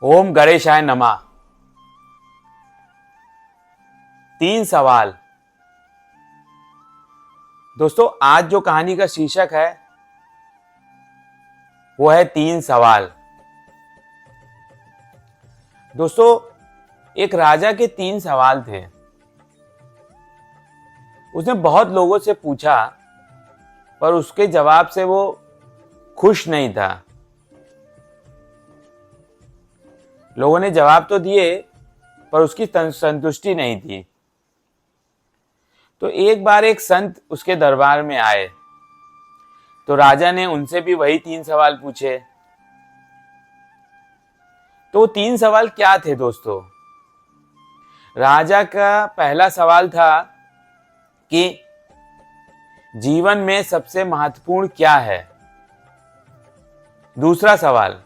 ओम गणेशाय नमः। 3 सवाल। दोस्तों, आज जो कहानी का शीर्षक है वो है 3 सवाल। दोस्तों, एक राजा के 3 सवाल थे। उसने बहुत लोगों से पूछा पर उसके जवाब से वो खुश नहीं था। लोगों ने जवाब तो दिए पर उसकी संतुष्टि नहीं थी। तो एक बार एक संत उसके दरबार में आए तो राजा ने उनसे भी वही 3 सवाल पूछे। तो 3 सवाल क्या थे दोस्तों? राजा का पहला सवाल था कि जीवन में सबसे महत्वपूर्ण क्या है। दूसरा सवाल,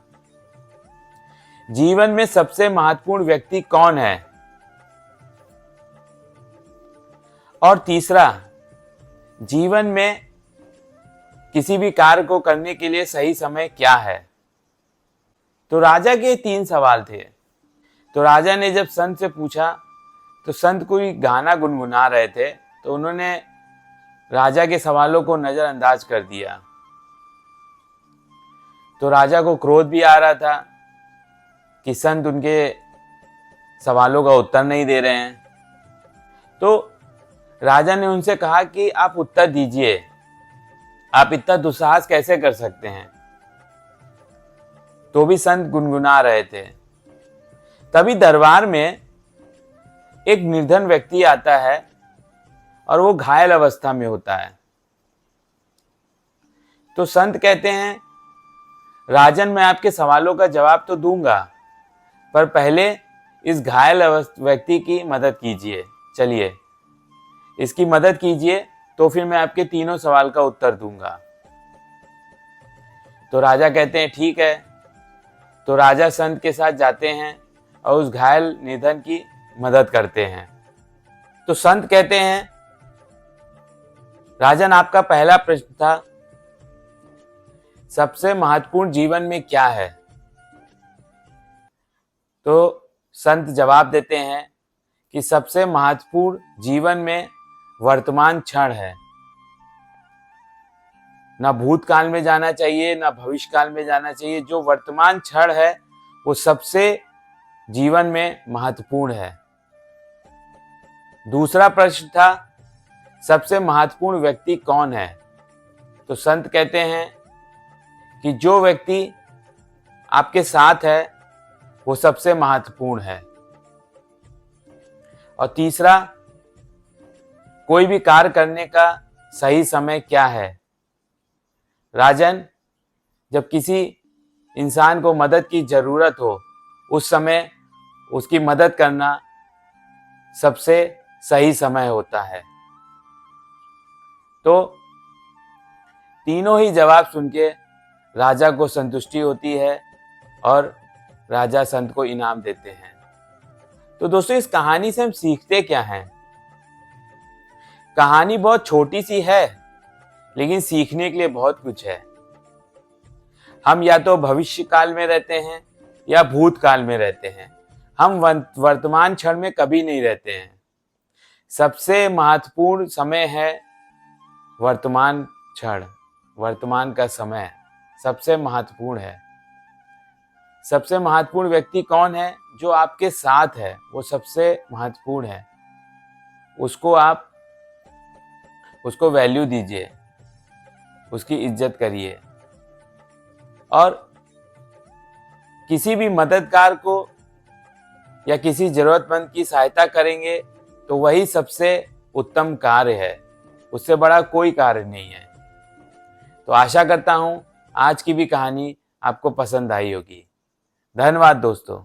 जीवन में सबसे महत्वपूर्ण व्यक्ति कौन है। और तीसरा, जीवन में किसी भी कार्य को करने के लिए सही समय क्या है। तो राजा के 3 सवाल थे। तो राजा ने जब संत से पूछा तो संत कोई गाना गुनगुना रहे थे, तो उन्होंने राजा के सवालों को नजरअंदाज कर दिया। तो राजा को क्रोध भी आ रहा था कि संत उनके सवालों का उत्तर नहीं दे रहे हैं। तो राजा ने उनसे कहा कि आप उत्तर दीजिए, आप इतना दुस्साहस कैसे कर सकते हैं। तो भी संत गुनगुना रहे थे। तभी दरबार में एक निर्धन व्यक्ति आता है और वो घायल अवस्था में होता है। तो संत कहते हैं, राजन, मैं आपके सवालों का जवाब तो दूंगा पर पहले इस घायल व्यक्ति की मदद कीजिए। चलिए, इसकी मदद कीजिए तो फिर मैं आपके तीनों सवाल का उत्तर दूंगा। तो राजा कहते हैं ठीक है। तो राजा संत के साथ जाते हैं और उस घायल निर्धन की मदद करते हैं। तो संत कहते हैं, राजन, आपका पहला प्रश्न था सबसे महत्वपूर्ण जीवन में क्या है। तो संत जवाब देते हैं कि सबसे महत्वपूर्ण जीवन में वर्तमान क्षण है। ना भूतकाल में जाना चाहिए ना भविष्य काल में जाना चाहिए। जो वर्तमान क्षण है वो सबसे जीवन में महत्वपूर्ण है। दूसरा प्रश्न था सबसे महत्वपूर्ण व्यक्ति कौन है। तो संत कहते हैं कि जो व्यक्ति आपके साथ है वो सबसे महत्वपूर्ण है। और तीसरा, कोई भी कार्य करने का सही समय क्या है। राजन, जब किसी इंसान को मदद की जरूरत हो उस समय उसकी मदद करना सबसे सही समय होता है। तो तीनों ही जवाब सुन के राजा को संतुष्टि होती है और राजा संत को इनाम देते हैं। तो दोस्तों, इस कहानी से हम सीखते क्या हैं? कहानी बहुत छोटी सी है लेकिन सीखने के लिए बहुत कुछ है। हम या तो भविष्य काल में रहते हैं या भूतकाल में रहते हैं। हम वर्तमान क्षण में कभी नहीं रहते हैं। सबसे महत्वपूर्ण समय है वर्तमान क्षण। वर्तमान का समय सबसे महत्वपूर्ण है। सबसे महत्वपूर्ण व्यक्ति कौन है? जो आपके साथ है वो सबसे महत्वपूर्ण है। उसको वैल्यू दीजिए, उसकी इज्जत करिए। और किसी भी मददगार को या किसी जरूरतमंद की सहायता करेंगे तो वही सबसे उत्तम कार्य है। उससे बड़ा कोई कार्य नहीं है। तो आशा करता हूं आज की भी कहानी आपको पसंद आई होगी। धन्यवाद दोस्तों।